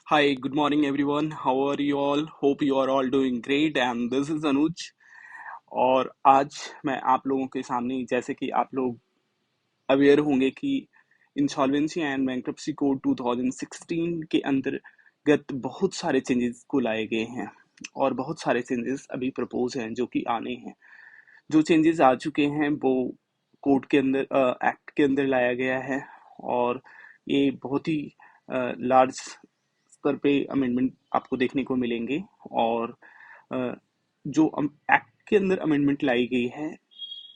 Hi, good morning everyone. How are you all? Hope you are all doing great and this is Anuj। और आज मैं आप लोगों के सामने जैसे कि आप लोग अवेयर होंगे कि इंसॉल्वेंसी एंड बैंक्रप्सी कोड 2016 के अंतर्गत बहुत सारे चेंजेस को लाए गए हैं और बहुत सारे चेंजेस अभी प्रपोज हैं जो कि आने हैं। जो चेंजेस आ चुके हैं वो कोड के अंदर एक्ट के अंदर लाया गया है और ये बहुत ही लार्ज स्तर पे अमेंडमेंट आपको देखने को मिलेंगे। और अ, जो एक्ट के अंदर अमेंडमेंट लाई गई है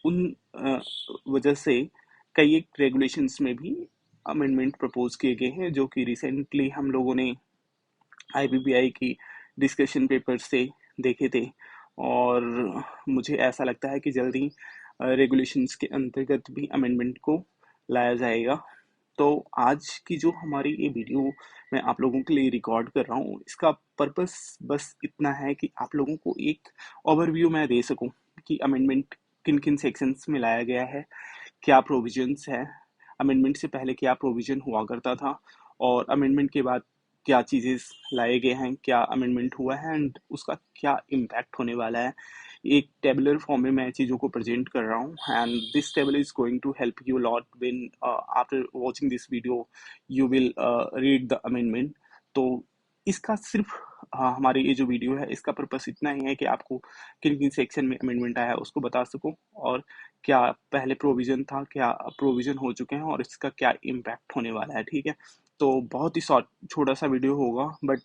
उन वजह से कई एक रेगुलेशंस में भी अमेंडमेंट प्रपोज किए गए हैं जो कि रिसेंटली हम लोगों ने आईबीबीआई की डिस्कशन पेपर से देखे थे। और मुझे ऐसा लगता है कि जल्दी रेगुलेशंस के अंतर्गत भी अमेंडमेंट को लाया जाएगा। तो आज की जो हमारी ये वीडियो मैं आप लोगों के लिए रिकॉर्ड कर रहा हूँ, इसका पर्पस बस इतना है कि आप लोगों को एक ओवरव्यू मैं दे सकूं कि अमेंडमेंट किन किन सेक्शंस में लाया गया है, क्या प्रोविजंस है, अमेंडमेंट से पहले क्या प्रोविजन हुआ करता था और अमेंडमेंट के बाद क्या चीज़ें लाए गए हैं, क्या अमेंडमेंट हुआ है एंड उसका क्या इम्पैक्ट होने वाला है। एक टेबुलर फॉर्म में मैं चीज़ों को प्रेजेंट कर रहा हूँ and this table is going to help you lot when after watching this video you will read the amendment. तो इसका सिर्फ हमारी ये जो वीडियो है इसका पर्पस इतना ही है कि आपको किन किन सेक्शन में अमेंडमेंट आया है उसको बता सकूं और क्या पहले प्रोविजन था, क्या प्रोविजन हो चुके हैं और इसका क्या इम्पैक्ट होने वाला है। ठीक है, तो बहुत ही शॉर्ट छोटा सा वीडियो होगा बट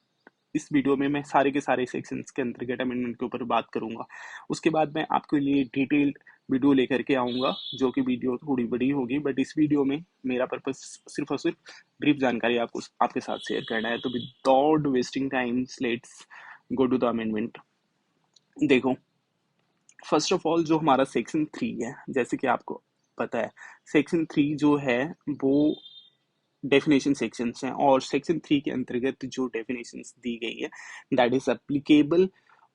इस वीडियो में मैं सारे के सारे सेक्शंस के अंतर्गत अमेंडमेंट के ऊपर बात करूंगा। उसके बाद मैं आपके लिए डिटेल्ड वीडियो लेकर के आऊंगा जो कि वीडियो थोड़ी बड़ी होगी बट इस वीडियो में मेरा पर्पस सिर्फ और सिर्फ ब्रीफ जानकारी आपको आपके साथ शेयर करना है। तो without wasting time let's go to the amendment. देखो, फर्स्ट ऑफ ऑल जो हमारा सेक्शन 3 है, जैसे कि आपको पता है सेक्शन 3 जो है वो डेफिनेशन सेक्शंस हैं और सेक्शन 3 के अंतर्गत जो डेफिनेशंस दी गई है that is applicable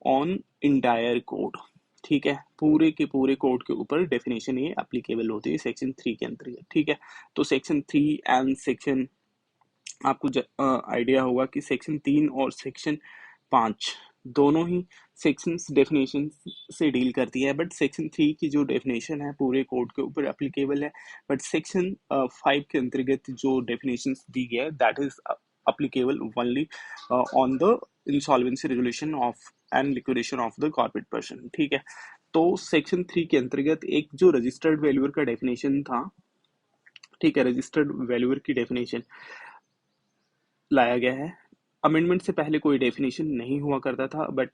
on entire code. ठीक है, पूरे के पूरे कोड के ऊपर डेफिनेशन ये एप्लीकेबल होती है सेक्शन 3 के अंतर्गत। ठीक है, तो सेक्शन 3 एंड सेक्शन आपको आइडिया होगा कि सेक्शन 3 और सेक्शन 5 दोनों ही सेक्शंस डेफिनेशन से डील करती है बट सेक्शन 3 की जो डेफिनेशन है पूरे कोड के ऊपर एप्लीकेबल है। बट सेक्शन 5 के अंतर्गत जो डेफिनेशन दी गई है that is applicable only on the insolvency resolution of and liquidation of the corporate person. ठीक है, तो सेक्शन 3 के अंतर्गत एक जो रजिस्टर्ड वैल्यूअर का डेफिनेशन था, ठीक है, रजिस्टर्ड वैल्यूअर की डेफिनेशन लाया गया है। अमेंडमेंट से पहले कोई डेफिनेशन नहीं हुआ करता था but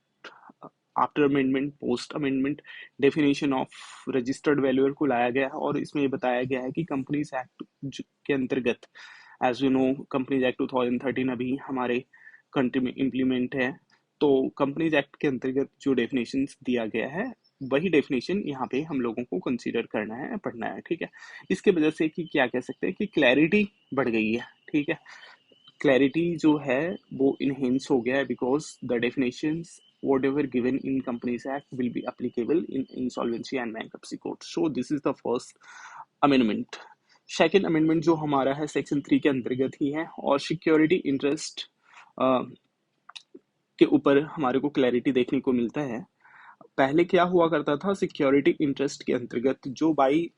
after amendment post amendment definition of registered valuer को लाया गया है और इसमें ये बताया गया है कि कंपनीज एक्ट के अंतर्गत as you know companies act 2013 अभी हमारे कंट्री में इम्प्लीमेंट है। तो कंपनीज एक्ट के अंतर्गत जो डेफिनेशन दिया गया है वही डेफिनेशन यहाँ पे हम लोगों को कंसीडर करना है, पढ़ना है। ठीक है, इसके वजह से कि क्या कह सकते हैं कि क्लैरिटी बढ़ गई है। ठीक है, क्लैरिटी जो है वो इनहेंस हो गया है because the definitions whatever given in companies act will be applicable in insolvency and bankruptcy code, so this is the first amendment। Second amendment जो हमारा है सेक्शन 3 के अंतर्गत ही है और सिक्योरिटी इंटरेस्ट के ऊपर हमारे को क्लैरिटी देखने को मिलता है। पहले क्या हुआ करता था, सिक्योरिटी इंटरेस्ट के अंतर्गत जो बाई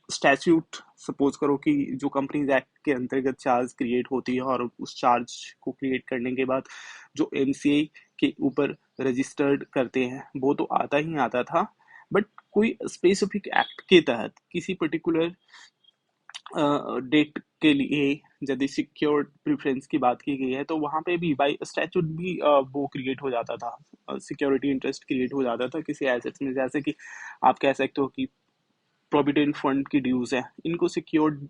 स्टैच्यूट सपोज करो कि जो कंपनीज एक्ट के अंतर्गत चार्ज क्रिएट होती है और उस चार्ज को क्रिएट करने के बाद जो एमसीए के ऊपर रजिस्टर्ड करते हैं वो तो आता ही आता था बट कोई स्पेसिफिक एक्ट के तहत किसी पर्टिकुलर डेट के लिए यदि सिक्योर्ड प्रेफरेंस की बात की गई है तो वहां पे भी बाय स्टैचूट भी वो क्रिएट हो जाता था, सिक्योरिटी इंटरेस्ट क्रिएट हो जाता था किसी एसेट्स में। जैसे कि आप कह सकते हो कि प्रोविडेंट फंड की ड्यूज है, इनको सिक्योर्ड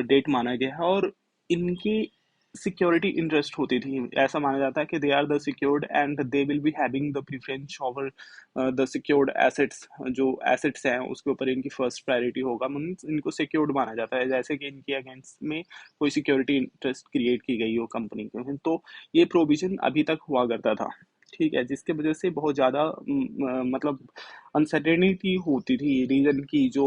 डेट माना गया है और इनकी सिक्योरिटी इंटरेस्ट होती थी। ऐसा माना जाता है कि they are the secured and they will be having the preference over the secured assets. जो एसेट्स हैं उसके ऊपर इनकी फर्स्ट प्रायोरिटी होगा, मीन्स इनको सिक्योर्ड माना जाता है जैसे कि इनके अगेंस्ट में कोई सिक्योरिटी इंटरेस्ट क्रिएट की गई हो कंपनी के। तो ये प्रोविजन अभी तक हुआ करता था। ठीक है, जिसके वजह से बहुत ज़्यादा मतलब अनसर्टेनिटी होती थी रीजन की। जो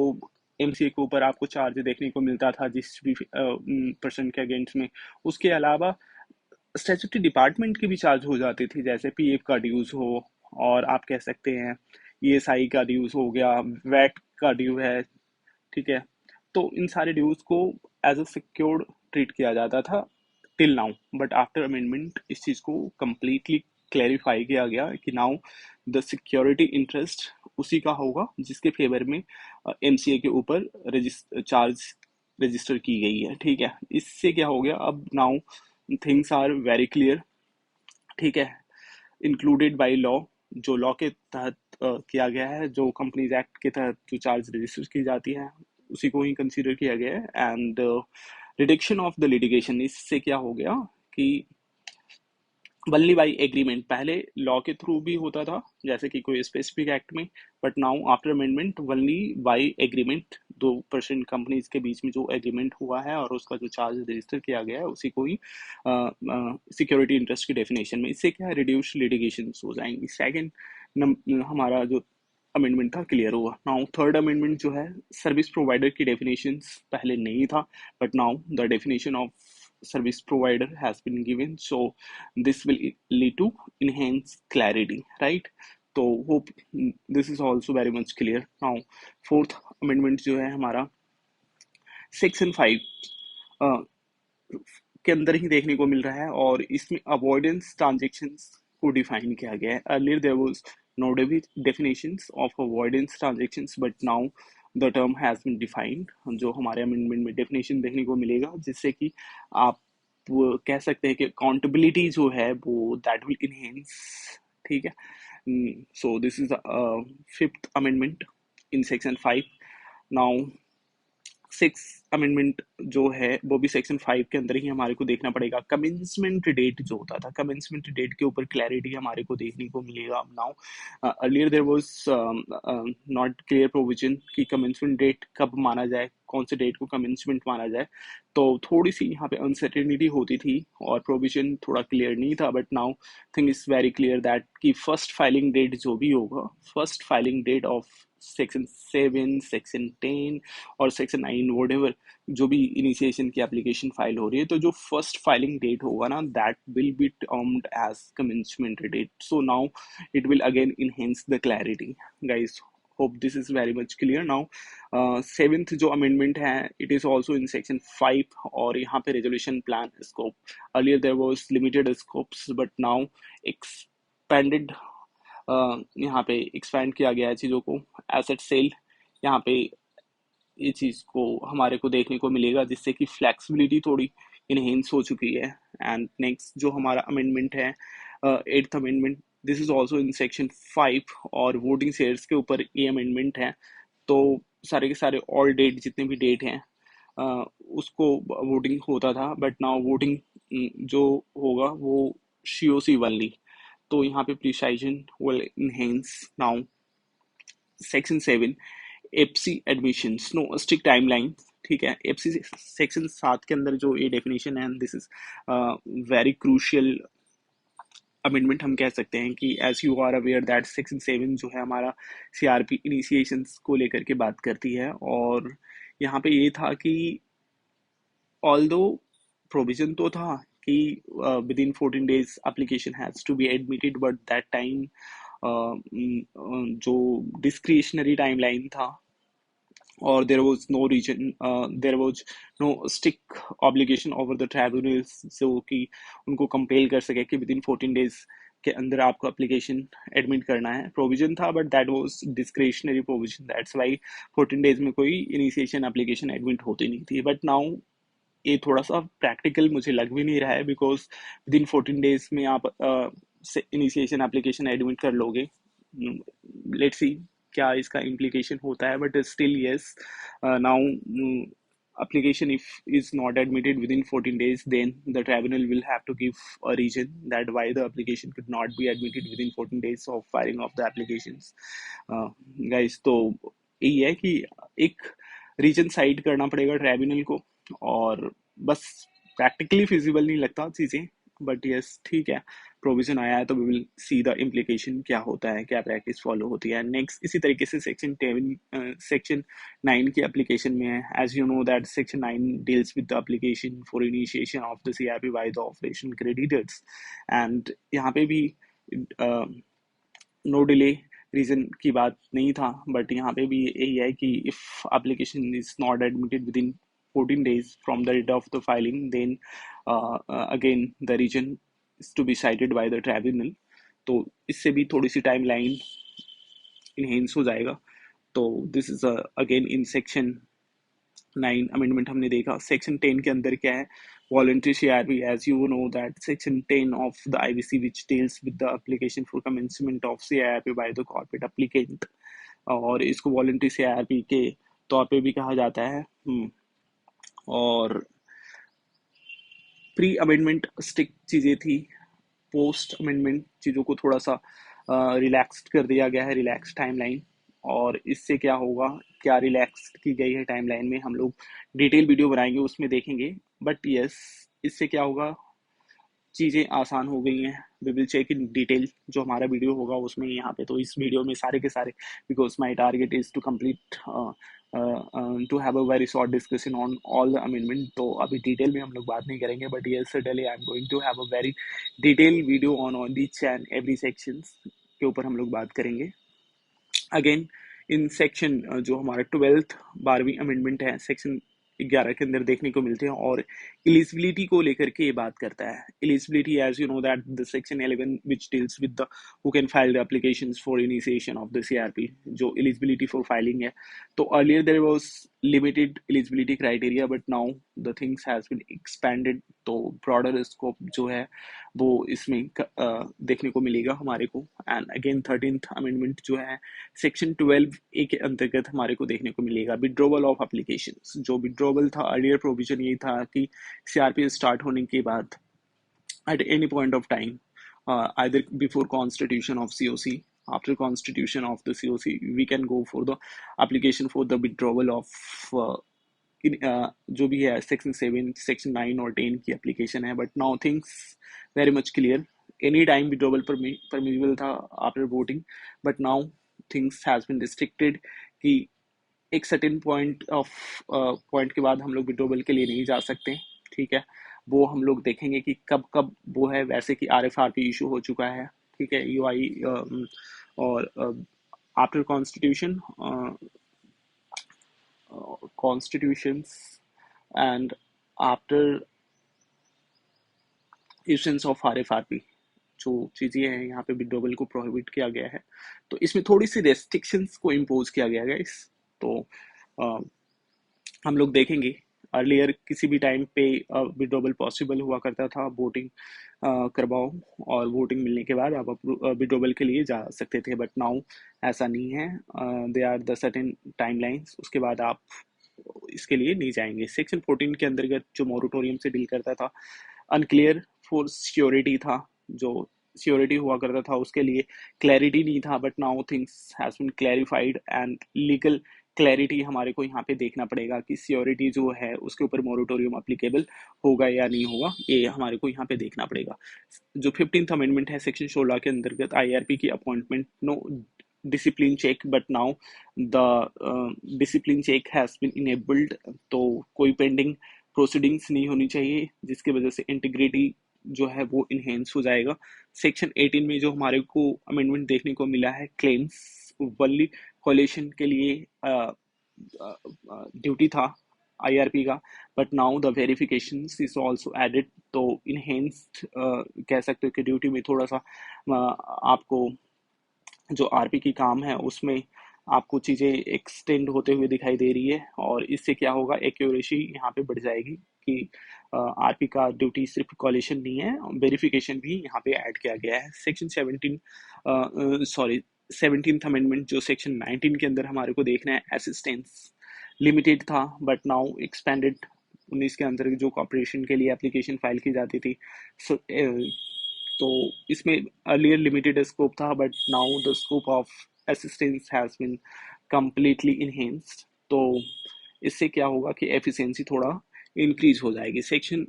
एमसीए के ऊपर आपको चार्ज देखने को मिलता था जिस भी पर्सन के अगेंस्ट में। उसके अलावा स्टैट्यूटरी डिपार्टमेंट के भी चार्ज हो जाते थे, जैसे पीएफ का ड्यूज हो, और आप कह सकते हैं ईएसआई का ड्यूज हो गया, वैट का ड्यू है, ठीक है। तो इन सारे ड्यूज को एज अ सिक्योर्ड ट्रीट किया जाता था till now, but after amendment इस चीज को कंप्लीटली क्लैरिफाई किया गया कि नाउ द सिक्योरिटी इंटरेस्ट उसी का होगा जिसके फेवर में एमसीए के ऊपर चार्ज रजिस्टर की गई है, ठीक है। इससे क्या हो गया, अब now things are very clear, ठीक है। इंक्लूडेड बाय लॉ, जो लॉ के तहत किया गया है, जो कंपनीज एक्ट के तहत जो चार्ज रजिस्टर की जाती है उसी को ही कंसीडर किया गया है। And reduction of the litigation, इससे क्या हो गया कि वनली बाई एग्रीमेंट, पहले लॉ के थ्रू भी होता था जैसे कि कोई स्पेसिफिक एक्ट में, but now after amendment only by agreement, 2% companies के बीच में जो एग्रीमेंट हुआ है और उसका जो चार्ज रजिस्टर किया गया है उसी को ही सिक्योरिटी इंटरेस्ट की डेफिनेशन में, इससे क्या रिड्यूस लिटिगेशन हो जाएंगी। सेकेंड हमारा जो अमेंडमेंट था क्लियर हुआ। नाउ थर्ड अमेंडमेंट जो है, सर्विस प्रोवाइडर की डेफिनेशन पहले नहीं था, but now the definition of service provider has been given, so this will lead to enhanced clarity, right? तो hope this is also very much clear now। fourth amendment जो है हमारा section 5 के अंदर ही देखने को मिल रहा है, और इसमें अवॉइडेंस ट्रांजेक्शन्स को डिफाइन किया गया है। Earlier there was no definitions of avoidance transactions, but now the term has been defined, जो हमारे अमेंडमेंट में डेफिनेशन देखने को मिलेगा, जिससे कि आप वो कह सकते हैं कि अकाउंटेबिलिटी जो है वो दैट विल इनहेंस, ठीक है। So this is fifth amendment in section 5। Now six amendment जो है वो भी सेक्शन 5 के अंदर ही हमारे को देखना पड़ेगा। कमेंसमेंट डेट जो होता था, कमेंसमेंट डेट के ऊपर क्लैरिटी हमारे को देखने को मिलेगा अब now. Earlier there was not clear provision कि कमेंसमेंट डेट कब माना जाए, कौन से डेट को कमेंसमेंट माना जाए, तो थोड़ी सी यहाँ पे अनसर्टेनिटी होती थी और प्रोविजन थोड़ा क्लियर नहीं था, but now thing is very clear that कि फर्स्ट फाइलिंग डेट जो भी होगा, first filing date of section 7, section 10 और सेक्शन 9 वोट एवर, जो भी इनिशिएशन की एप्लीकेशन फाइल हो रही है, तो जो फर्स्ट फाइलिंग डेट होगा ना, that will be termed as commencement date. So now it will again enhance the clarity guys. Hope this is very much clear now. Seventh जो अमेंडमेंट है, it is also in section 5, और यहाँ पे resolution plan scope, earlier there was limited scopes, but now expanded, यहाँ पे expand किया गया है चीज़ों को। एसेट सेल, यहाँ पे ये चीज़ को हमारे को देखने को मिलेगा, जिससे कि फ्लेक्सिबिलिटी थोड़ी इनहेंस हो चुकी है। एंड नेक्स्ट जो हमारा अमेंडमेंट है, eighth amendment, this is also in section 5, और वोटिंग शेयर्स के ऊपर ये अमेंडमेंट है। तो सारे के सारे ऑल डेट जितने भी डेट हैं उसको वोटिंग होता था, बट नाउ वोटिंग जो होगा वो सीओसी वाली, तो यहाँ पे precision will enhance now. Section 7, FC admissions, no strict timeline, ठीक है। एफसी सेक्शन 7 के अंदर जो ये डेफिनेशन है, this is very crucial amendment, हम कह सकते हैं कि as you are aware that section 7 जो है हमारा सीआरपी इनिशिएशंस को लेकर के बात करती है, और यहाँ पे ये था कि ऑल्दो प्रोविजन तो था कि within 14 days application has to be admitted, but that time जो डिस्क्रिशनरी टाइमलाइन था, और there was no strict obligation over the tribunals, जो कि उनको कंपेल कर सके कि विद इन 14 days के अंदर आपको एप्लीकेशन एडमिट करना है। प्रोविजन था, but that was discretionary provision, that's why 14 days में कोई इनिशिएशन एप्लीकेशन एडमिट होती नहीं थी। बट नाउ ये थोड़ा सा प्रैक्टिकल मुझे लग भी नहीं रहा है, बिकॉज विद इन 14 days में आप इनिशिएशन एप्लीकेशन एडमिट कर लोगे। लेट्स सी क्या इसका इम्प्लीकेशन होता है, but still yes, now application if is not admitted within 14 days, then the tribunal will have to give a reason that why the application could not be admitted within 14 days of filing of the applications। guys, तो यही है कि एक reason side करना पड़ेगा tribunal को, और बस प्रैक्टिकली फिजिबल नहीं लगता चीज़ें, बट यस ठीक है, प्रोविजन आया है तो we will see the implication क्या होता है, क्या प्रैक्टिस फॉलो होती है नेक्स्ट। इसी तरीके से सेक्शन 9 की एप्लीकेशन में है। As you know that section 9 deals with the application for initiation of the CRP by the operation creditors, and यहाँ पे भी नो डिले रीजन की बात नहीं था, बट यहाँ पे भी यही है कि if application is not admitted with in 14 days from the date of the filing, then again the region is to be cited by the tribunal। तो इससे भी थोड़ी सी टाइम लाइन इनहेंस हो जाएगा। तो this is again in section 9 amendment हमने देखा। Section 10 के अंदर क्या है, voluntary CRP, as you know that section 10 of the IBC which deals with the application for commencement of CRP by the corporate applicant, और इसको voluntary CRP के तौर पे भी कहा जाता है। और प्री अमेंडमेंट स्ट्रिक्ट चीज़ें थी, पोस्ट अमेंडमेंट चीज़ों को थोड़ा सा रिलैक्स्ड कर दिया गया है, रिलैक्स टाइमलाइन। और इससे क्या होगा, क्या रिलैक्स की गई है टाइमलाइन में, हम लोग डिटेल वीडियो बनाएंगे उसमें देखेंगे। बट यस, इससे क्या होगा, चीज़ें आसान हो गई हैं। We will check in detail जो हमारा वीडियो होगा उसमें यहाँ पे। तो इस वीडियो में सारे के सारे, because my target is to complete to have a very short discussion on all the amendment. तो अभी डिटेल में हम लोग बात नहीं करेंगे, but yes certainly I am going to have a very detail video on each and every sections के ऊपर हम लोग बात करेंगे। अगेन इन सेक्शन जो हमारा 12वीं अमेंडमेंट है, सेक्शन 11 के अंदर देखने को मिलते हैं, और एलिजिबिलिटी को लेकर के ये बात करता है। Eligibility, as you know that the section 11 which deals with the who can file the applications for initiation of the CRP, जो एलिजिबिलिटी फॉर फाइलिंग है। तो earlier there was limited eligibility criteria, but now the things has been expanded. तो broader scope जो है वो इसमें देखने को मिलेगा हमारे को। एंड अगेन 13th अमेंडमेंट जो है सेक्शन 12A के अंतर्गत हमारे को देखने को मिलेगा विड्रॉवल ऑफ एप्लीकेशंस। जो विड्रॉवल था, अर्लियर प्रोविजन ये था कि सीआरपी स्टार्ट होने के बाद at any point of time, either before constitution of COC, after constitution of the COC, we can go for the application for the withdrawal of जो भी है सेक्शन 7, सेक्शन 9 और 10 की एप्लीकेशन है। But now things very much clear. Any time withdrawal permissible था after voting, but now things has been restricted कि एक certain point के बाद हम लोग विड्रॉवल के लिए नहीं जा सकते। ठीक है, वो हम लोग देखेंगे कि कब कब वो है। वैसे कि RFRP इशू हो चुका है, ठीक है, UI और after constitutions and after issuance of RFRP, जो चीज़ें हैं यहाँ पे विड्रॉवल को प्रोहिबिट किया गया है। तो इसमें थोड़ी सी रेस्ट्रिक्शंस को इम्पोज किया गया है। तो हम लोग देखेंगे, अर्लियर किसी भी टाइम पे विड्रॉवल पॉसिबल हुआ करता था, वोटिंग करवाओ और वोटिंग मिलने के बाद आप विड्रॉवल के लिए जा सकते थे। बट नाउ ऐसा नहीं है, they are the certain timelines, उसके बाद आप इसके लिए नहीं जाएंगे। सेक्शन 14 के अंतर्गत जो मोरिटोरियम से डील करता था, अनक्लियर फॉर सिक्योरिटी था, जो सिक्योरिटी हुआ करता था उसके लिए क्लैरिटी नहीं था। But now things has been clarified and legal clarity हमारे को यहाँ पे देखना पड़ेगा कि सिक्योरिटी जो है उसके ऊपर मोरिटोरियम अप्लीकेबल होगा या नहीं होगा, ये हमारे को यहाँ पे देखना पड़ेगा। जो 15th अमेंडमेंट है सेक्शन 16 के अंतर्गत, IRP की appointment, no discipline check, but now the discipline check has been enabled. तो कोई पेंडिंग प्रोसीडिंग्स नहीं होनी चाहिए, जिसकी वजह से इंटीग्रिटी जो है वो इनहेंस हो जाएगा। सेक्शन 18 में जो हमारे को अमेंडमेंट देखने को मिला है, क्लेम्स वली कॉलेशन के लिए ड्यूटी था IRP का, but now the verification is also added. तो इनहेंस्ड कह सकते हो कि ड्यूटी में थोड़ा सा आपको जो RP की काम है उसमें आपको चीज़ें एक्सटेंड होते हुए दिखाई दे रही है। और इससे क्या होगा, एक्यूरेसी यहाँ पे बढ़ जाएगी कि RP का ड्यूटी सिर्फ कॉलेशन नहीं है, वेरिफिकेशन भी यहाँ पे ऐड किया गया है। सेक्शन 17th अमेंडमेंट जो सेक्शन 19 के अंदर हमारे को देखना है, असिस्टेंस लिमिटेड था, बट नाउ एक्सपेंडेड। 19 के अंदर जो कॉर्पोरेशन के लिए एप्लीकेशन फाइल की जाती थी, तो इसमें अर्लियर लिमिटेड स्कोप था, but now the scope of assistance has been completely enhanced. तो इससे क्या होगा कि एफिशिएंसी थोड़ा इंक्रीज हो जाएगी। सेक्शन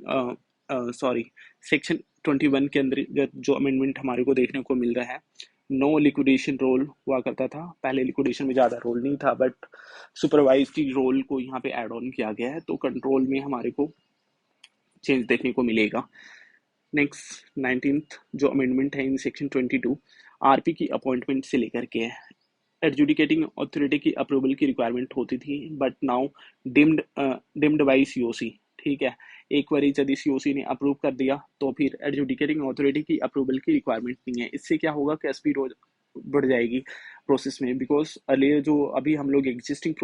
21 के अंतर्गत जो अमेंडमेंट हमारे को देखने को मिल रहा है, नो लिक्विडेशन रोल हुआ करता था। पहले लिक्विडेशन में ज़्यादा रोल नहीं था, बट सुपरवाइजरी रोल को यहाँ पे ऐड ऑन किया गया है, तो कंट्रोल में हमारे को चेंज देखने को मिलेगा। नेक्स्ट 19th जो अमेंडमेंट है इन सेक्शन 22, आरपी की अपॉइंटमेंट से लेकर के है। एडजुडिकेटिंग अथॉरिटी की अप्रूवल की रिक्वायरमेंट होती थी, but now deemed by COC. ठीक है, एक बार यदि सीओसी ने अप्रूव कर दिया तो फिर एडजुडिकेटिंग अथॉरिटी की अप्रूवल की रिक्वायरमेंट नहीं है। इससे क्या होगा कि स्पीड बढ़ जाएगी प्रोसेस में, बिकॉज अर्लियर जो अभी हम लोग एग्जिस्टिंग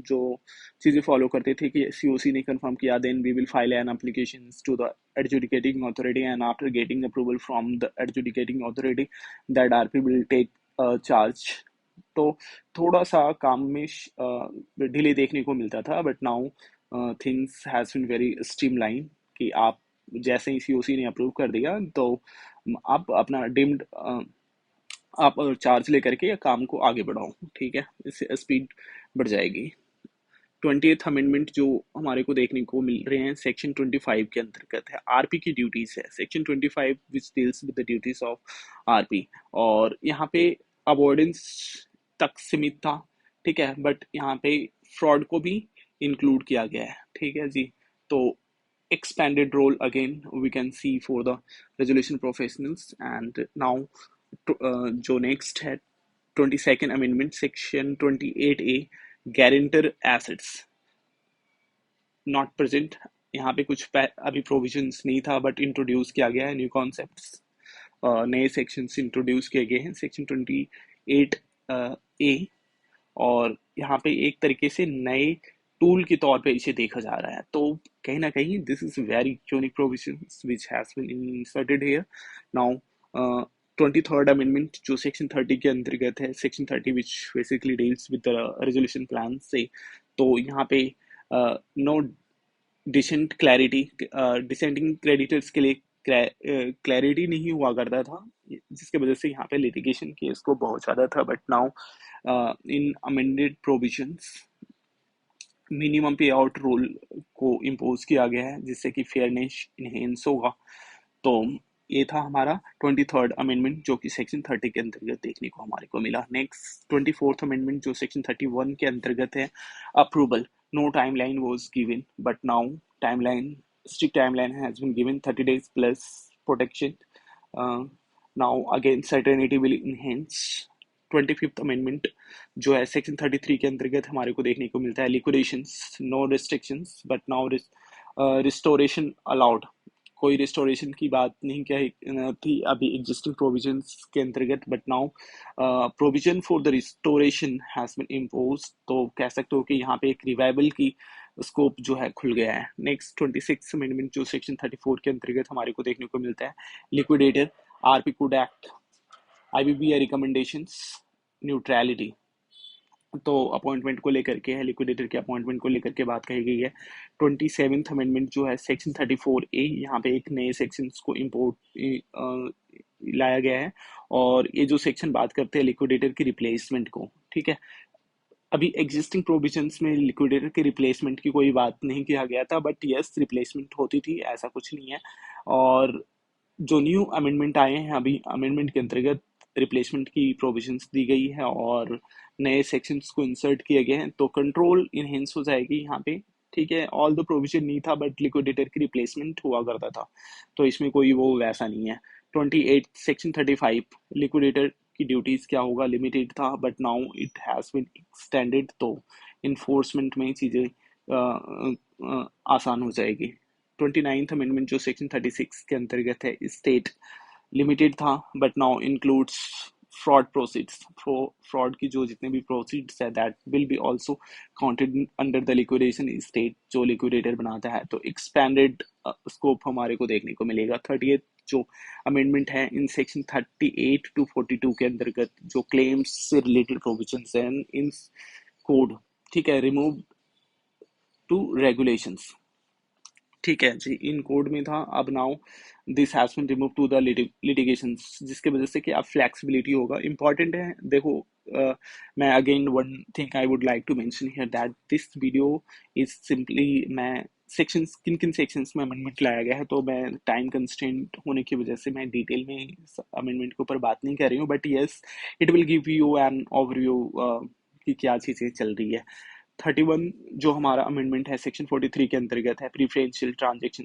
जो चीज़ें फॉलो करते थे कि सीओसी ने कंफर्म किया, then we will file an application to the adjudicating authority, and after getting approval from the adjudicating authority, that RP will take charge। तो थोड़ा सा काम में डिले देखने को मिलता था, but now things has been very streamline कि आप जैसे ही सीओसी ने अप्रूव कर दिया तो आप अपना डिम्ड आप चार्ज लेकर के काम को आगे बढ़ाओ। ठीक है, इससे स्पीड बढ़ जाएगी। 20th अमेंडमेंट जो हमारे को देखने को मिल रहे हैं सेक्शन 25 के अंतर्गत है, आरपी की ड्यूटीज है। Section 25 which deals with the duties of RP, और यहाँ पे अवॉइडेंस तक सीमित था। ठीक है, बट यहाँ पे फ्रॉड को भी इंक्लूड किया गया है। ठीक है जी, तो expanded role again we can see for the resolution professionals। and now जो next है 22nd amendment section 28A, guarantor assets not present. यहाँ पे कुछ अभी प्रोविजंस नहीं था, बट इंट्रोड्यूस किया गया है न्यू कॉन्सेप्ट्स, नए सेक्शंस इंट्रोड्यूस किए गए हैं सेक्शन 28A। और यहाँ पे एक तरीके से नए टूल के तौर पे इसे देखा जा रहा है, तो कहीं ना कहीं this is very unique provisions which has been inserted here now. 23rd amendment जो सेक्शन 30 के अंतर्गत है, section 30 which basically deals with the resolution plan से, तो यहाँ पे no dissent clarity, dissenting creditors के लिए क्लैरिटी नहीं हुआ करता था, जिसके वजह से यहाँ पे लिटिगेशन केस को बहुत ज़्यादा था। But now in amended provisions minimum पे आउट रूल को इम्पोज किया गया है, जिससे कि फेयरनेस इनहेंस होगा। तो ये था हमारा 23rd अमेंडमेंट जो कि सेक्शन 30 के अंतर्गत देखने को हमारे को मिला। नेक्स्ट 24th अमेंडमेंट जो सेक्शन 31 के अंतर्गत है, approval no timeline was given, but now timeline strict timeline has been given 30 days plus protection. Now again certainty will enhance. 25th amendment जो है सेक्शन 33 के अंतर्गत हमारे को देखने को मिलता है, liquidations no restrictions, but now restoration allowed. कोई रिस्टोरेशन की बात नहीं क्या थी अभी एग्जिस्टिंग प्रोविजंस के अंतर्गत, but now provision for the restoration has been impose. तो कह सकते हो कि यहाँ पे एक रिवाइवल की स्कोप जो है खुल गया है। नेक्स्ट 26 अमेंडमेंट जो सेक्शन 34 के अंतर्गत हमारे को देखने को मिलता है, liquidator RP could act IBBI recommendations neutrality. तो अपॉइंटमेंट को लेकर के है, लिक्विडेटर के अपॉइंटमेंट को लेकर के बात कही गई है। 27th अमेंडमेंट जो है सेक्शन 34A, यहाँ पे एक नए सेक्शन को इम्पोर्ट लाया गया है, और ये जो सेक्शन बात करते हैं लिक्विडेटर की रिप्लेसमेंट को। ठीक है, अभी एग्जिस्टिंग प्रोविजंस में लिक्विडेटर के रिप्लेसमेंट की कोई बात नहीं किया गया था, बट यस रिप्लेसमेंट होती थी, ऐसा कुछ नहीं है। और जो न्यू अमेंडमेंट आए हैं अभी अमेंडमेंट के अंतर्गत रिप्लेसमेंट की प्रोविजंस दी गई है और नए सेक्शंस को इंसर्ट किए गए हैं, तो कंट्रोल इनहेंस हो जाएगी यहाँ पे। ठीक है, ऑल द प्रोविजन नहीं था, बट लिक्विडेटर की रिप्लेसमेंट हुआ करता था, तो इसमें कोई वो वैसा नहीं है। 28 सेक्शन 35 लिक्विडेटर की ड्यूटीज क्या होगा, लिमिटेड था, but now it has been extended, तो इन्फोर्समेंट में चीज़ें आसान हो जाएगी। 29th अमेंडमेंट जो सेक्शन 36 के अंतर्गत है, स्टेट लिमिटेड था, but now includes fraud proceeds. Fraud की जो जितने भी प्रोसीड्स है that will be also counted under the liquidation state जो लिक्विडेटर बनाता है, तो एक्सपैंडेड स्कोप हमारे को देखने को मिलेगा। 30th जो अमेंडमेंट है इन सेक्शन 38 to 42 के अंतर्गत जो क्लेम्स से रिलेटेड प्रोविजंस हैं इन कोड, ठीक है, रिमूव टू रेगुलेशंस। ठीक है जी, इन कोड में था, अब now this has been remove to the litigation, जिसके वजह से कि अब फ्लेक्सिबिलिटी होगा। इंपॉर्टेंट है, देखो मैं again one thing I would like to mention here that this video is simply मैं सेक्शंस किन किन सेक्शंस में अमेंडमेंट लाया गया है, तो मैं टाइम कंस्ट्रेंट होने की वजह से मैं डिटेल में अमेंडमेंट के ऊपर बात नहीं कर रही हूँ, but yes it will give you an overview कि क्या चीज़ें चल रही है। 31 जो हमारा अमेंडमेंट है सेक्शन 43 के अंतर्गत है, प्रीफरेंशियल ट्रांजेक्शन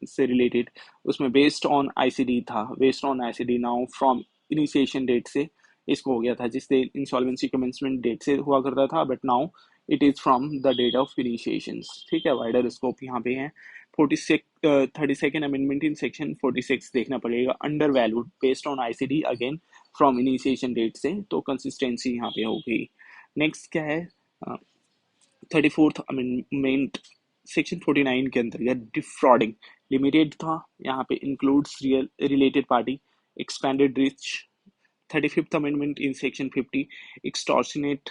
से रिलेटेड, उसमें बेस्ड ऑन आईसीडी था, based on ICD now from initiation date से इसको हो गया था, जिससे इंसॉल्वेंसी कमेंसमेंट डेट से हुआ करता था, but now it is from the date of initiation. ठीक है, वाइडर स्कोप यहाँ पे है। 32nd अमेंडमेंट इन सेक्शन 46 देखना पड़ेगा, undervalued based on ICD again from initiation date से, तो कंसिस्टेंसी यहाँ पे हो गई। नेक्स्ट क्या है, 34th अमेंडमेंट सेक्शन 49 के अंतर्गत डिफ्रॉडिंग लिमिटेड था, यहाँ पे includes real related party, expanded rich. 35th amendment in section 50 extortionate,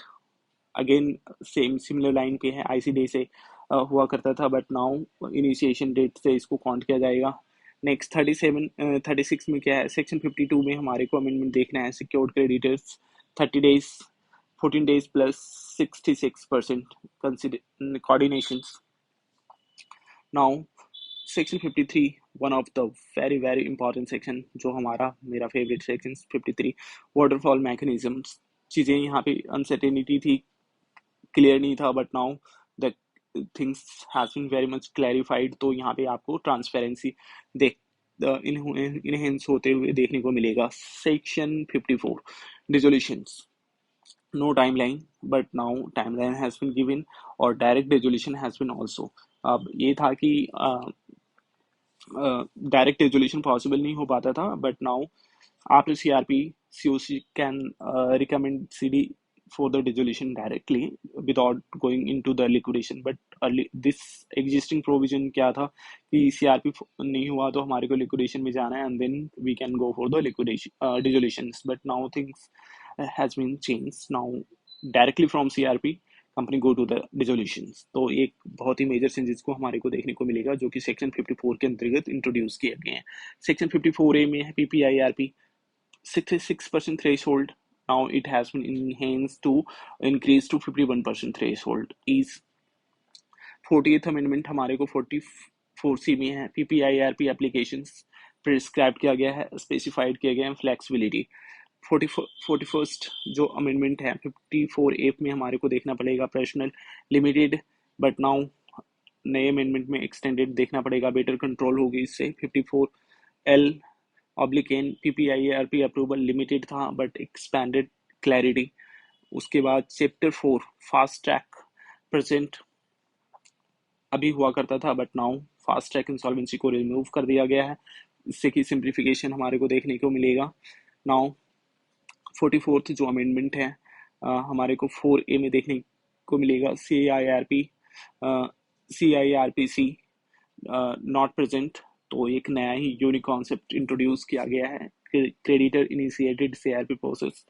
again same similar line पे है, आईसीडी से हुआ करता था, बट नाउ इनिशिएशन डेट से इसको काउंट किया जाएगा। नेक्स्ट 36 में क्या है, सेक्शन 52 में हमारे को अमेंडमेंट देखना है, secured creditors 30 days 14 days plus 66% coordinations. Now section 53, one of the very important section, जो हमारा मेरा फेवरेट सेक्शन 53, waterfall mechanisms। चीज़ें यहाँ पे अनसर्टेनिटी थी, क्लियर नहीं था, but now the things has been very much clarified, तो यहाँ पे आपको ट्रांसपेरेंसी देख इनहेंस होते हुए देखने को मिलेगा। Section 54 dissolutions, no timeline, but now timeline has been given और direct resolution has been also. अब ये था कि डायरेक्ट रेजोल्यूशन पॉसिबल नहीं हो पाता था, but now after CRP COC can recommend CD for the dissolution directly without going into the liquidation, but this existing provision क्या था कि CRP नहीं हुआ तो हमारे को liquidation में जाना है, and then we can go for the liquidation dissolutions, but now things has been changed, now directly from CRP company go to the dissolutions. तो एक बहुत ही मेजर चेंजेस को हमारे को देखने को मिलेगा, जो कि सेक्शन 54 के अंतर्गत इंट्रोड्यूस किए गए हैं। सेक्शन 54A में है PPIRP 66% threshold, now it has been enhanced to increase to 51% threshold is। 40th amendment हमारे को 44C में है, PPIRP applications प्रिस्क्राइब किया गया है, स्पेसिफाइड किया गया है फ्लेक्सिबिलिटी। 41st जो अमेंडमेंट है 54A में हमारे को देखना पड़ेगा पर्सनल लिमिटेड, बट नाउ नए अमेंडमेंट में एक्सटेंडेड देखना पड़ेगा, बेटर कंट्रोल होगी इससे। 54L ऑब्लिकेन PPIRP अप्रूवल लिमिटेड था, बट एक्सपैंडेड क्लैरिटी। उसके बाद चैप्टर 4 फास्ट ट्रैक प्रेजेंट अभी हुआ करता था, but now fast track insolvency को रिमूव कर दिया गया है, इससे की सिंप्लीफिकेशन हमारे को देखने को मिलेगा। नाउ 44th जो अमेंडमेंट है हमारे को 4A में देखने को मिलेगा, CIRPC नॉट प्रेजेंट, तो एक नया ही यूनिक कॉन्सेप्ट इंट्रोड्यूस किया गया है, क्रेडिटर इनिशिएटेड CIRP प्रोसेस,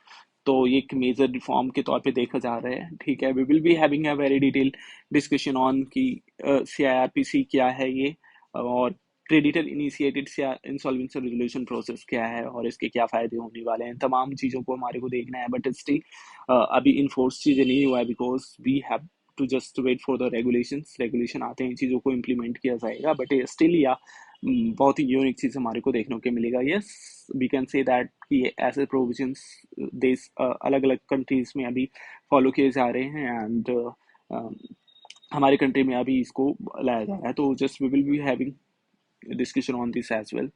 तो एक मेजर रिफॉर्म के तौर पे देखा जा रहा है। ठीक है, we will be having a very detail discussion on कि CIRPC क्या है ये, और creditor initiated insolvency resolution process क्या है और इसके क्या फ़ायदे होने वाले हैं, तमाम चीज़ों को हमारे को देखना है, बट स्टिल अभी इन्फोर्स चीज़ें नहीं हुआ है, because we have to just wait for the regulation आते हैं, चीज़ों को इम्प्लीमेंट किया जाएगा, बट स्टिल या बहुत ही यूनिक चीज़ हमारे को देखने को मिलेगा। Yes we can say that कि ऐसे प्रोविजंस देश अलग अलग कंट्रीज में अभी फॉलो किए जा रहे हैं, एंड हमारे कंट्री में अभी इसको लाया जा रहा है, तो just we will be having discussion on this as well.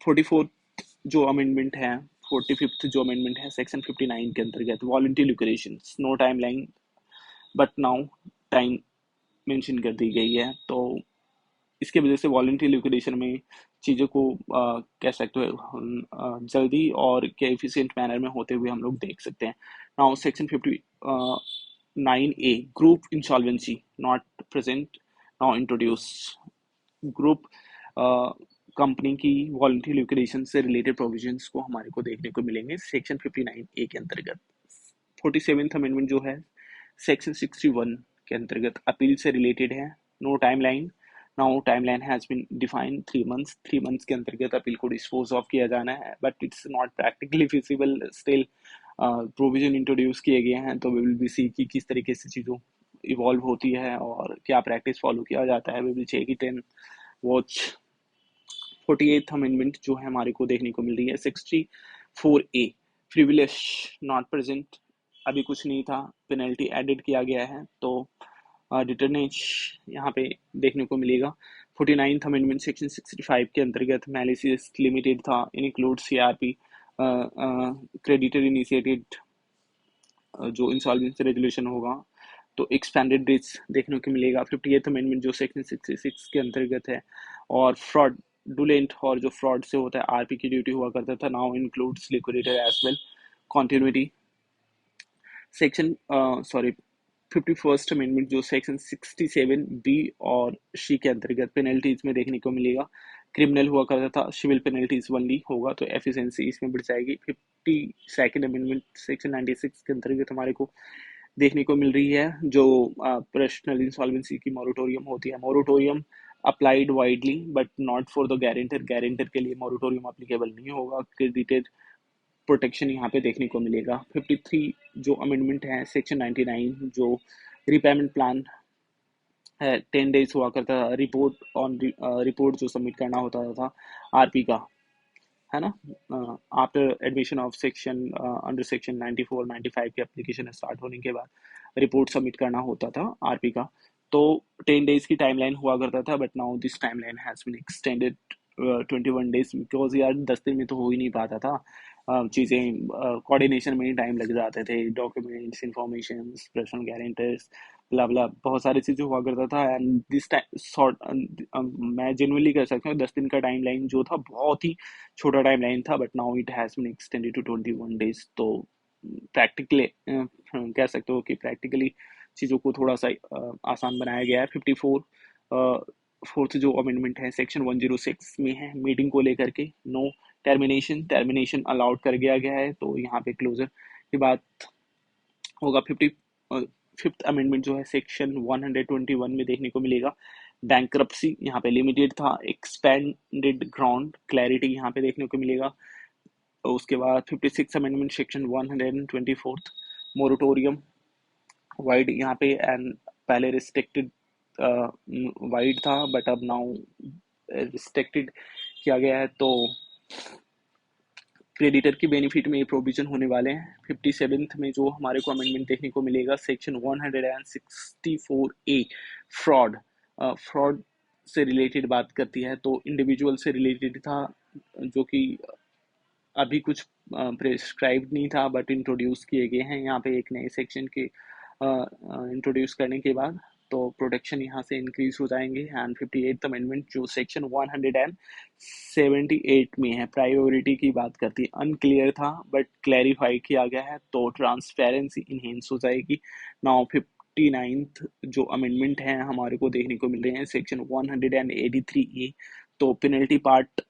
44th जो अमेंडमेंट है, 45th जो अमेंडमेंट है सेक्शन 59 के अंतर्गत voluntary liquidation, no time line, but now time mention कर दी गई है, तो इसके वजह से वॉलंटरी लिक्विडेशन में चीज़ों को कह सकते हो जल्दी और के एफिशिएंट मैनर में होते हुए हम लोग देख सकते हैं। Now section 59A group insolvency not present, now introduce group company की वॉलंटरी लिक्विडेशन से रिलेटेड प्रोविजंस को हमारे को देखने को मिलेंगे सेक्शन 59A के अंतर्गत। 47th अमेंडमेंट जो है सेक्शन 61 के अंतर्गत अपील से रिलेटेड है, no timeline, now timeline has been defined 3 months के अंतर्गत अपील को डिस्पोज ऑफ किया जाना है, but it's not practically feasible, still provision introduce किए गए हैं, तो वी विल बी सी कि किस तरीके से चीज़ों इवॉल्व होती है और क्या प्रैक्टिस फॉलो किया जाता है, we will check it in watch 48th amendment जो है हमारे को देखने को मिल रही है। 64A फ्रिविलेश नॉट प्रेजेंट, अभी कुछ नहीं था, पेनल्टी एडिड किया गया है तो डिटरनेज यहाँ पे देखने को मिलेगा। 49th अमेंडमेंट सेक्शन 65 के अंतर्गत मैलिसियस लिमिटेड था, इंक्लूड सीआरपी क्रेडिटर इनिशिएटेड जो इंसॉल्वेंसी रेजोल्यूशन होगा तो एक्सपेंडेड डेट्स देखने को मिलेगा। 58th अमेंडमेंट जो सेक्शन 66 के अंतर्गत है और फ्रॉडुलेंट और जो फ्रॉड से होता है आरपी की ड्यूटी हुआ करता था, now includes liquidator as well. Continuity section sorry 51st amendment जो सेक्शन 67B और सी के अंतर्गत पेनल्टीज में देखने को मिलेगा। क्रिमिनल हुआ करता था, सिविल पेनल्टीज ओनली होगा तो एफिशिएंसी इसमें बढ़ जाएगी। 52nd अमेंडमेंट सेक्शन 96 के अंतर्गत हमारे को देखने को मिल रही है जो पर्सनल इंसॉल्वेंसी की मोरेटोरियम होती है। Moratorium applied widely but not for the guarantor, guarantor के लिए मोरेटोरियम अप्लीकेबल नहीं होगा। क्रेडिटेड प्रोटेक्शन यहाँ पे देखने को मिलेगा। 53 जो अमेंडमेंट है सेक्शन 99 जो रिपेमेंट प्लान है 10 डेज हुआ करता था, रिपोर्ट जो सबमिट करना होता था आरपी का, है ना। After admission of section under section 94 95 के एप्लीकेशन स्टार्ट होने के बाद रिपोर्ट सबमिट करना होता था आरपी का, तो 10 डेज की टाइमलाइन हुआ करता था but now this timeline has been extended 21 days, because यार 10 दिन में तो हो ही नहीं पाता था। चीज़ें कोऑर्डिनेशन में ही टाइम लग जाते थे, डॉक्यूमेंट्स इंफॉर्मेशन पर्सनल गारंटर्स ब्ला ब्ला बहुत सारी चीज़ें हुआ करता था। एंड दिस टाइम शॉर्ट मैं जेनुअनली कह सकता हूँ 10 दिन का टाइम लाइन जो था बहुत ही छोटा टाइम लाइन था but now it has been extended to 21 days. तो प्रैक्टिकली कह सकते हो कि प्रैक्टिकली चीज़ों को थोड़ा सा आसान बनाया गया है। 54 फोर्थ जो अमेंडमेंट है सेक्शन 106 में है मीटिंग को लेकर के, नो टर्मिनेशन अलाउड कर दिया गया है तो यहाँ पे क्लोजर की बात होगा। 55th अमेंडमेंट जो है सेक्शन 121 में देखने को मिलेगा। बैंक्रप्सी यहाँ पे लिमिटेड था, एक्सपेंडेड ग्राउंड क्लैरिटी यहाँ पे देखने को मिलेगा। उसके बाद 56 अमेंडमेंट सेक्शन 124 मोरेटोरियम वाइड यहाँ पे, एंड पहले रिस्ट्रिक्टेड वाइड था बट अब नाउ रिस्ट्रिक्टेड किया गया है तो क्रेडिटर की बेनिफिट में ये प्रोविजन होने वाले हैं। 57th में जो हमारे को अमेंडमेंट देखने को मिलेगा सेक्शन 164A फ्रॉड, फ्रॉड से रिलेटेड बात करती है तो इंडिविजुअल से रिलेटेड था जो कि अभी कुछ प्रिस्क्राइब नहीं था बट इंट्रोड्यूस किए गए हैं यहाँ पे एक नए सेक्शन के इंट्रोड्यूस करने के बाद, तो प्रोटेक्शन यहाँ से इंक्रीज हो जाएंगे। एंड 58th अमेंडमेंट जो सेक्शन 178 में है प्रायोरिटी की बात करती है, अनक्लियर था बट क्लैरिफाई किया गया है तो ट्रांसपेरेंसी इनहेंस हो जाएगी। नाउ 59th जो अमेंडमेंट है हमारे को देखने को मिल रहे हैं सेक्शन 183A, तो पेनल्टी पार्ट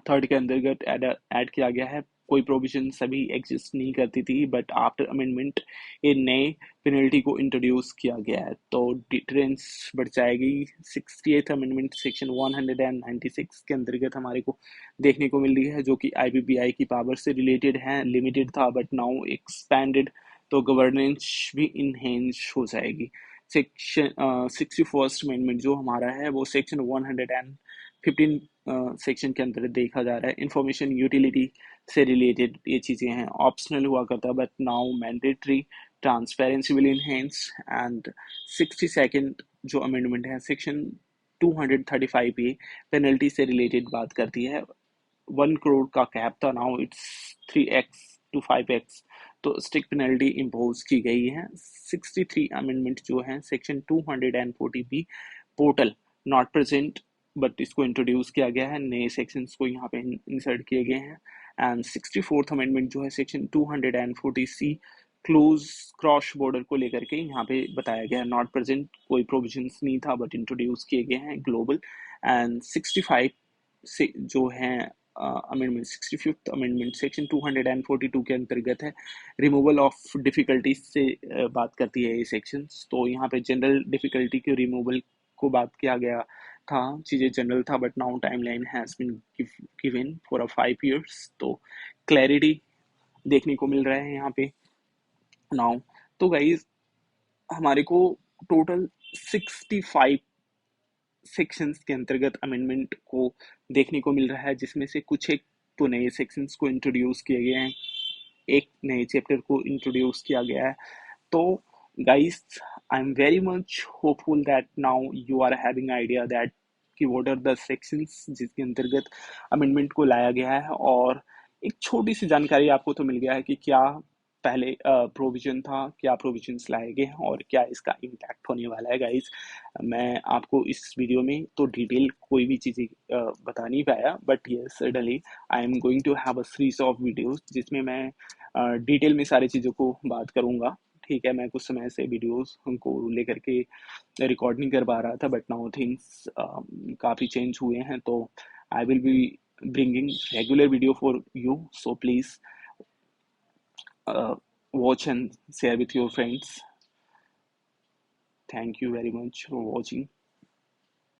थर्ड के अंतर्गत ऐड किया गया है। कोई प्रोविजन सभी एग्जिस्ट नहीं करती थी बट आफ्टर अमेंडमेंट ये नए पेनल्टी को इंट्रोड्यूस किया गया है तो डिटरेंस बढ़ जाएगी। 68th अमेंडमेंट सेक्शन 196 के अंतर्गत हमारे को देखने को मिल रही है जो कि आईबीबीआई की पावर से रिलेटेड है, लिमिटेड था बट नाउ एक्सपैंडेड तो गवर्नेंस भी इनहेंस हो जाएगी। सेक्शन 61st अमेंडमेंट जो हमारा है वो सेक्शन 115 सेक्शन के अंतर्गत देखा जा रहा है। इंफॉर्मेशन यूटिलिटी से रिलेटेड ये चीज़ें हैं, ऑप्शनल हुआ करता but now mandatory, transparency will enhance. And 62nd जो अमेंडमेंट है सेक्शन 235A पेनल्टी से रिलेटेड बात करती है। 1 करोड़ का कैप था, now it's 3x to 5x तो स्ट्रिक्ट पेनल्टी इम्पोज की गई है। 63 अमेंडमेंट जो है section 240B portal not present but इसको इंट्रोड्यूस किया गया है, नए सेक्शंस को यहाँ पे इंसर्ट किए गए हैं। एंड 64th अमेंडमेंट जो है section 240C close cross border को लेकर के यहाँ पे बताया गया है, नॉट प्रेजेंट कोई प्रोविजंस नहीं था बट इंट्रोड्यूस किए गए हैं ग्लोबल। एंड 65 से जो है अमेंडमेंट 65th अमेंडमेंट सेक्शन 242 के अंतर्गत है, रिमूवल ऑफ डिफिकल्टीज से बात करती है ये सेक्शन, तो यहाँ पे जनरल डिफिकल्टी के रिमूवल को बात किया गया था, चीज़ें जनरल था but now timeline has been given for 5 years तो क्लैरिटी देखने को मिल रहा है यहाँ पे नाउ। तो गाइज हमारे को टोटल 65 सेक्शंस के अंतर्गत अमेंडमेंट को देखने को मिल रहा है, जिसमें से कुछ एक तो नए सेक्शंस को इंट्रोड्यूस किए गए हैं, एक नए चैप्टर को इंट्रोड्यूस किया गया है। तो guys, I'm very much hopeful that now you are having idea that कि what are the sections जिसके अंतर्गत अमेंडमेंट को लाया गया है, और एक छोटी सी जानकारी आपको तो मिल गया है कि क्या पहले प्रोविजन था, क्या प्रोविजंस लाए गए हैं और क्या इसका इम्पैक्ट होने वाला है। गाइस, मैं आपको इस वीडियो में तो डिटेल कोई भी चीज़ें बता नहीं पाया, but yes certainly I am going to have a series of videos जिसमें मैं डिटेल में सारी चीज़ों को बात करूँगा। ठीक है, मैं कुछ समय से वीडियोस को लेकर के रिकॉर्ड नहीं कर पा रहा था, बट नाउ थिंग्स काफ़ी चेंज हुए हैं, तो I will be bringing regular video for you, so please watch and share with your friends. Thank you very much for watching.